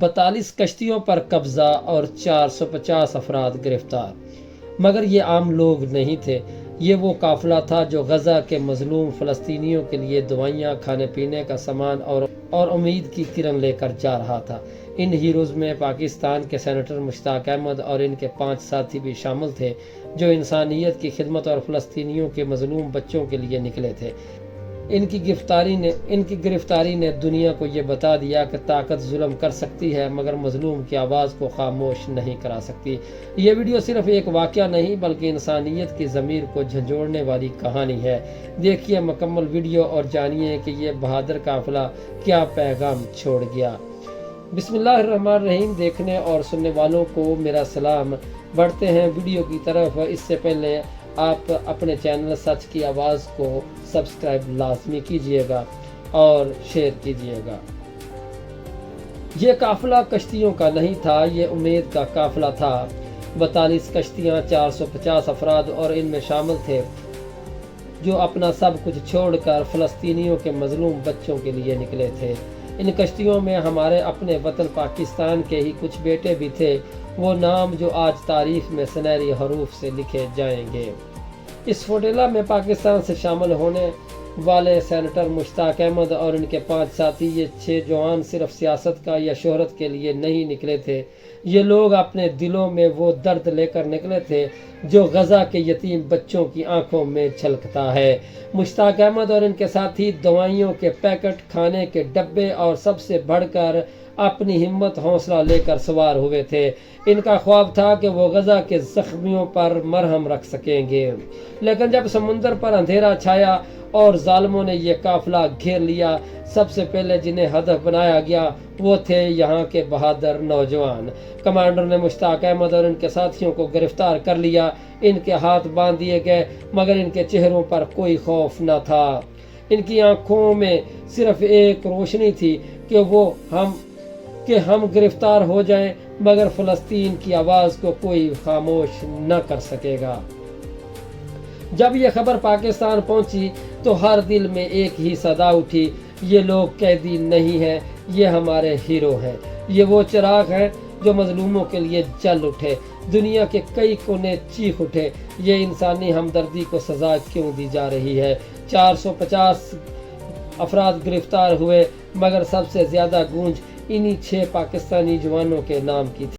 42 کشتیوں پر قبضہ اور 450 افراد گرفتار۔ مگر یہ عام لوگ نہیں تھے، یہ وہ قافلہ تھا جو غزہ کے مظلوم فلسطینیوں کے لیے دوائیاں، کھانے پینے کا سامان اور امید کی کرن لے کر جا رہا تھا۔ ان ہیروز میں پاکستان کے سینیٹر مشتاق احمد اور ان کے 5 ساتھی بھی شامل تھے جو انسانیت کی خدمت اور فلسطینیوں کے مظلوم بچوں کے لیے نکلے تھے۔ ان کی گرفتاری نے دنیا کو یہ بتا دیا کہ طاقت ظلم کر سکتی ہے مگر مظلوم کی آواز کو خاموش نہیں کرا سکتی۔ یہ ویڈیو صرف ایک واقعہ نہیں بلکہ انسانیت کی ضمیر کو جھنجھوڑنے والی کہانی ہے۔ دیکھیے مکمل ویڈیو اور جانیے کہ یہ بہادر قافلہ کیا پیغام چھوڑ گیا۔ بسم اللہ الرحمن الرحیم۔ دیکھنے اور سننے والوں کو میرا سلام۔ بڑھتے ہیں ویڈیو کی طرف۔ اس سے پہلے آپ اپنے چینل سچ کی آواز کو سبسکرائب لازمی کیجئے گا اور شیئر کیجئے گا۔ یہ قافلہ کشتیوں کا نہیں تھا، یہ امید کا قافلہ تھا۔ 42 کشتیاں، 450 افراد اور ان میں شامل تھے جو اپنا سب کچھ چھوڑ کر فلسطینیوں کے مظلوم بچوں کے لیے نکلے تھے۔ ان کشتیوں میں ہمارے اپنے وطن پاکستان کے ہی کچھ بیٹے بھی تھے، وہ نام جو آج تاریخ میں سنہری حروف سے لکھے جائیں گے۔ اس فوٹیلا میں پاکستان سے شامل ہونے والے سینیٹر مشتاق احمد اور ان کے 5 ساتھی، یہ 6 جوان صرف سیاست کا یا شہرت کے لیے نہیں نکلے تھے، یہ لوگ اپنے دلوں میں وہ درد لے کر نکلے تھے جو غزہ کے یتیم بچوں کی آنکھوں میں چھلکتا ہے۔ مشتاق احمد اور ان کے ساتھی دوائیوں کے پیکٹ، کھانے کے ڈبے اور سب سے بڑھ کر اپنی ہمت حوصلہ لے کر سوار ہوئے تھے۔ ان کا خواب تھا کہ وہ غزہ کے زخمیوں پر مرہم رکھ سکیں گے، لیکن جب سمندر پر اندھیرا چھایا اور ظالموں نے یہ قافلہ گھیر لیا، سب سے پہلے جنہیں ہدف بنایا گیا وہ تھے یہاں کے بہادر نوجوان۔ کمانڈر نے مشتاق احمد اور ان کے ساتھیوں کو گرفتار کر لیا، ان کے ہاتھ باندھ دیے گئے مگر ان کے چہروں پر کوئی خوف نہ تھا۔ ان کی آنکھوں میں صرف ایک روشنی تھی کہ ہم گرفتار ہو جائیں مگر فلسطین کی آواز کو کوئی خاموش نہ کر سکے گا۔ جب یہ خبر پاکستان پہنچی تو ہر دل میں ایک ہی صدا اٹھی، یہ لوگ قیدی نہیں ہیں، یہ ہمارے ہیرو ہیں، یہ وہ چراغ ہیں جو مظلوموں کے لیے جل اٹھے۔ دنیا کے کئی کونے چیخ اٹھے، یہ انسانی ہمدردی کو سزا کیوں دی جا رہی ہے۔ 450 افراد گرفتار ہوئے مگر سب سے زیادہ گونج انہی 6 پاکستانی جوانوں کے نام کی تھی۔